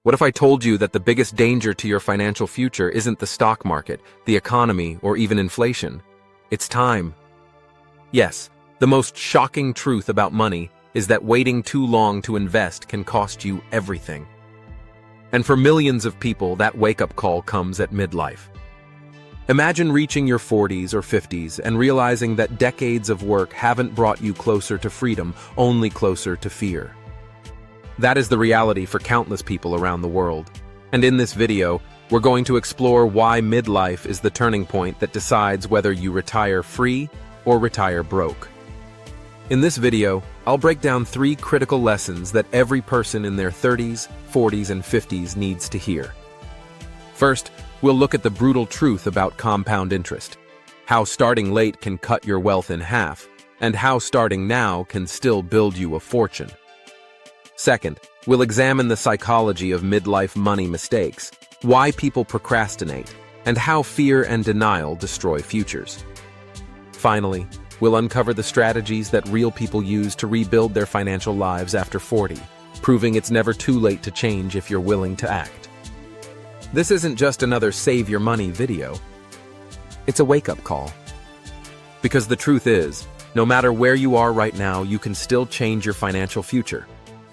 What if I told you that the biggest danger to your financial future isn't the stock market, the economy, or even inflation? It's time. Yes, the most shocking truth about money is that waiting too long to invest can cost you everything. And for millions of people, that wake-up call comes at midlife. Imagine reaching your 40s or 50s and realizing that decades of work haven't brought you closer to freedom, only closer to fear. That is the reality for countless people around the world. And in this video, we're going to explore why midlife is the turning point that decides whether you retire free or retire broke. In this video, I'll break down 3 critical lessons that every person in their 30s, 40s, and 50s needs to hear. First, we'll look at the brutal truth about compound interest, how starting late can cut your wealth in half, and how starting now can still build you a fortune. Second, we'll examine the psychology of midlife money mistakes, why people procrastinate, and how fear and denial destroy futures. Finally, we'll uncover the strategies that real people use to rebuild their financial lives after 40, proving it's never too late to change if you're willing to act. This isn't just another save your money video. It's a wake-up call. Because the truth is, no matter where you are right now, you can still change your financial future,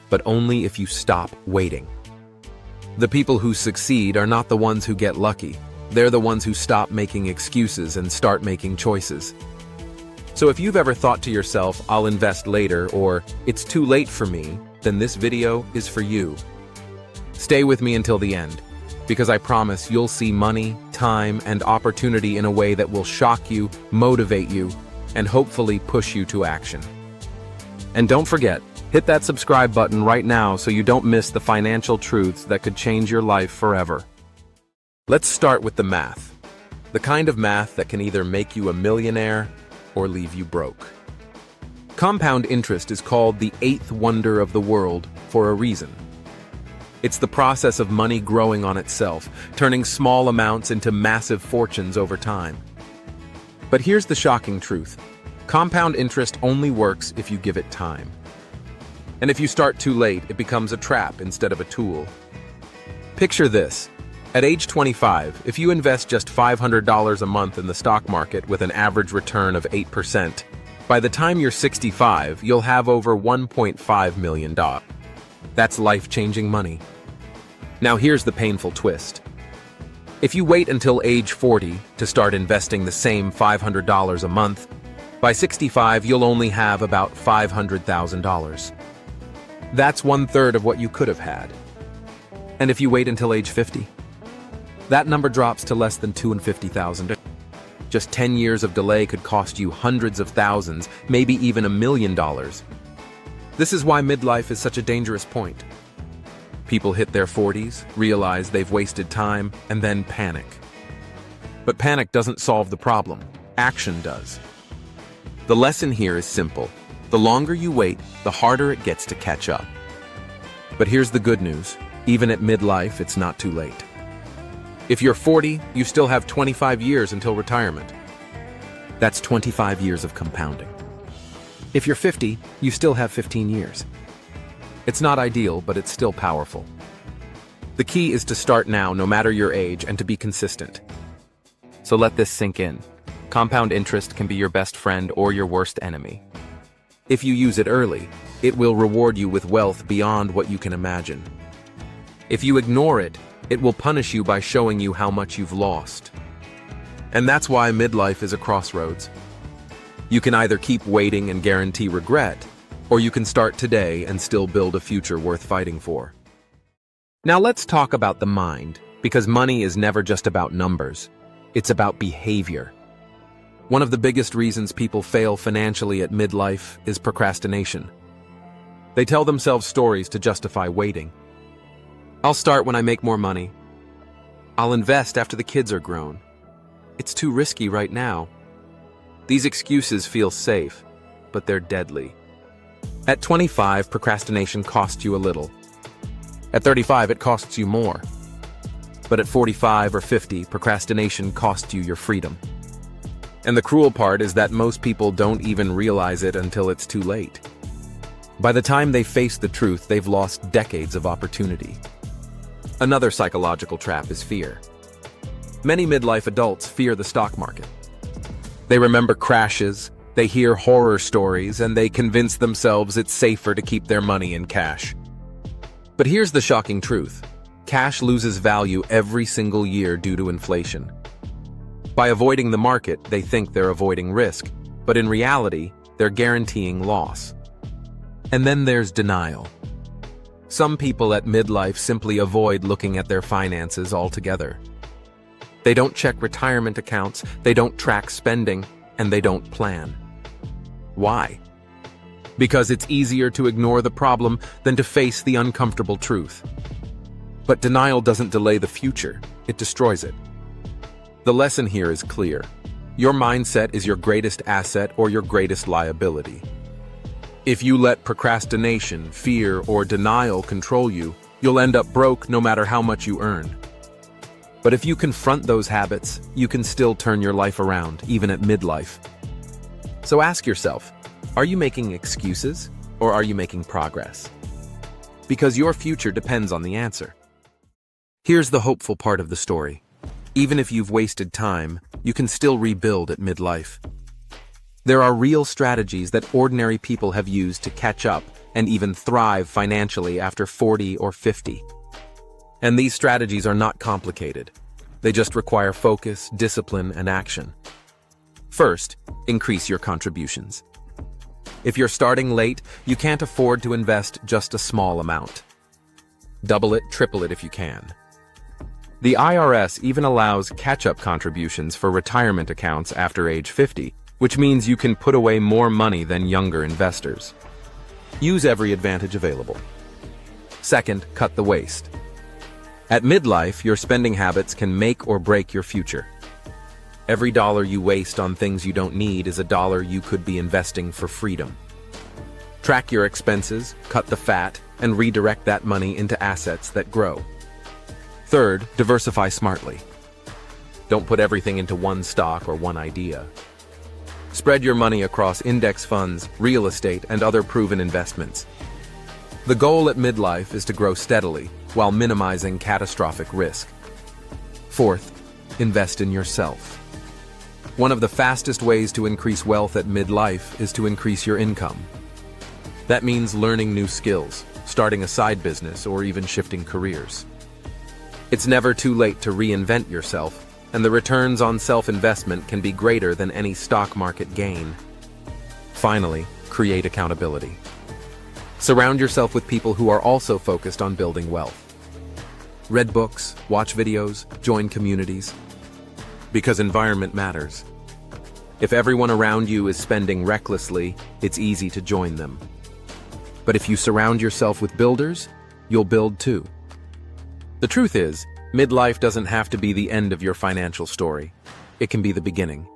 but only if you stop waiting. The people who succeed are not the ones who get lucky. They're the ones who stop making excuses and start making choices. So if you've ever thought to yourself, I'll invest later, or it's too late for me, then this video is for you. Stay with me until the end, because I promise you'll see money, time, and opportunity in a way that will shock you, motivate you, and hopefully push you to action. And don't forget, hit that subscribe button right now so you don't miss the financial truths that could change your life forever. Let's start with the math. The kind of math that can either make you a millionaire or leave you broke. Compound interest is called the 8th wonder of the world for a reason. It's the process of money growing on itself, turning small amounts into massive fortunes over time. But here's the shocking truth. Compound interest only works if you give it time. And if you start too late, it becomes a trap instead of a tool. Picture this. At age 25, if you invest just $500 a month in the stock market with an average return of 8%, by the time you're 65, you'll have over $1.5 million. That's life-changing money. Now here's the painful twist. If you wait until age 40 to start investing the same $500 a month, by 65 you'll only have about $500,000. That's 1/3 of what you could have had. And if you wait until age 50, that number drops to less than $250,000. Just 10 years of delay could cost you hundreds of thousands, maybe even $1 million. This is why midlife is such a dangerous point. People hit their 40s, realize they've wasted time, and then panic. But panic doesn't solve the problem. Action does. The lesson here is simple. The longer you wait, the harder it gets to catch up. But here's the good news. Even at midlife, it's not too late. If you're 40, you still have 25 years until retirement. That's 25 years of compounding. If you're 50, you still have 15 years. It's not ideal, but it's still powerful. The key is to start now, no matter your age, and to be consistent. So let this sink in. Compound interest can be your best friend or your worst enemy. If you use it early, it will reward you with wealth beyond what you can imagine. If you ignore it, it will punish you by showing you how much you've lost. And that's why midlife is a crossroads. You can either keep waiting and guarantee regret, or you can start today and still build a future worth fighting for. Now let's talk about the mind, because money is never just about numbers. It's about behavior. One of the biggest reasons people fail financially at midlife is procrastination. They tell themselves stories to justify waiting. I'll start when I make more money. I'll invest after the kids are grown. It's too risky right now. These excuses feel safe, but they're deadly. At 25, procrastination costs you a little. At 35, it costs you more. But at 45 or 50, procrastination costs you your freedom. And the cruel part is that most people don't even realize it until it's too late. By the time they face the truth, they've lost decades of opportunity. Another psychological trap is fear. Many midlife adults fear the stock market. They remember crashes, they hear horror stories, and they convince themselves it's safer to keep their money in cash. But here's the shocking truth. Cash loses value every single year due to inflation. By avoiding the market, they think they're avoiding risk, but in reality, they're guaranteeing loss. And then there's denial. Some people at midlife simply avoid looking at their finances altogether. They don't check retirement accounts, they don't track spending, and they don't plan. Why? Because it's easier to ignore the problem than to face the uncomfortable truth. But denial doesn't delay the future, it destroys it. The lesson here is clear. Your mindset is your greatest asset or your greatest liability. If you let procrastination, fear, or denial control you, you'll end up broke no matter how much you earn. But if you confront those habits, you can still turn your life around, even at midlife. So ask yourself, are you making excuses or are you making progress? Because your future depends on the answer. Here's the hopeful part of the story. Even if you've wasted time, you can still rebuild at midlife. There are real strategies that ordinary people have used to catch up and even thrive financially after 40 or 50. And these strategies are not complicated. They just require focus, discipline, and action. First, increase your contributions. If you're starting late, you can't afford to invest just a small amount. Double it, triple it if you can. The IRS even allows catch-up contributions for retirement accounts after age 50, which means you can put away more money than younger investors. Use every advantage available. Second, cut the waste. At midlife, your spending habits can make or break your future. Every dollar you waste on things you don't need is a dollar you could be investing for freedom. Track your expenses, cut the fat, and redirect that money into assets that grow. Third, diversify smartly. Don't put everything into one stock or one idea. Spread your money across index funds, real estate, and other proven investments. The goal at midlife is to grow steadily while minimizing catastrophic risk. Fourth, invest in yourself. One of the fastest ways to increase wealth at midlife is to increase your income. That means learning new skills, starting a side business, or even shifting careers. It's never too late to reinvent yourself, and the returns on self-investment can be greater than any stock market gain. Finally, create accountability. Surround yourself with people who are also focused on building wealth. Read books, watch videos, join communities. Because environment matters. If everyone around you is spending recklessly, it's easy to join them. But if you surround yourself with builders, you'll build too. The truth is, midlife doesn't have to be the end of your financial story. It can be the beginning.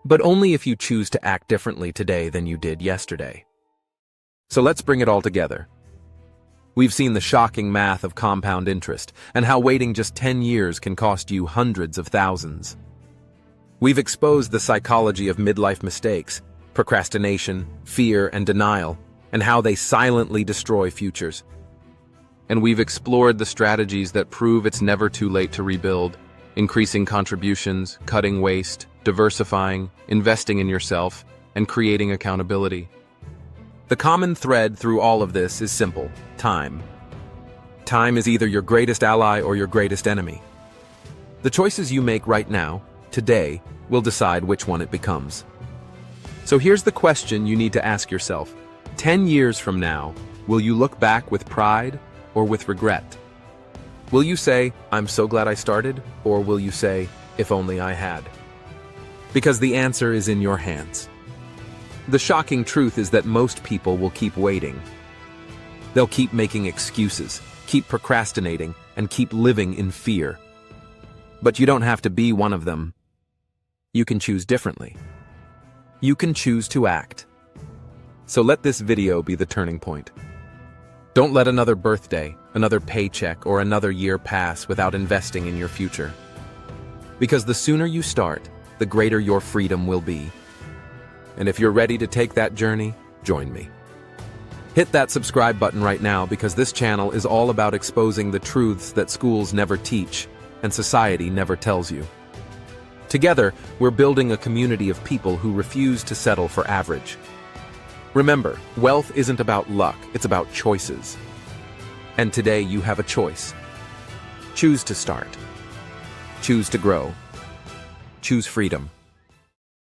But only if you choose to act differently today than you did yesterday. So let's bring it all together. We've seen the shocking math of compound interest and how waiting just 10 years can cost you hundreds of thousands. We've exposed the psychology of midlife mistakes, procrastination, fear, and denial, and how they silently destroy futures. And we've explored the strategies that prove it's never too late to rebuild, increasing contributions, cutting waste, diversifying, investing in yourself, and creating accountability. The common thread through all of this is simple: time. Time is either your greatest ally or your greatest enemy. The choices you make right now, today, will decide which one it becomes. So here's the question you need to ask yourself. 10 years from now, will you look back with pride or with regret? Will you say, "I'm so glad I started," or will you say, "If only I had"? Because the answer is in your hands. The shocking truth is that most people will keep waiting. They'll keep making excuses, keep procrastinating, and keep living in fear. But you don't have to be one of them. You can choose differently. You can choose to act. So let this video be the turning point. Don't let another birthday, another paycheck, or another year pass without investing in your future. Because the sooner you start, the greater your freedom will be. And if you're ready to take that journey, join me. Hit that subscribe button right now because this channel is all about exposing the truths that schools never teach and society never tells you. Together, we're building a community of people who refuse to settle for average. Remember, wealth isn't about luck, it's about choices. And today you have a choice. Choose to start. Choose to grow. Choose freedom.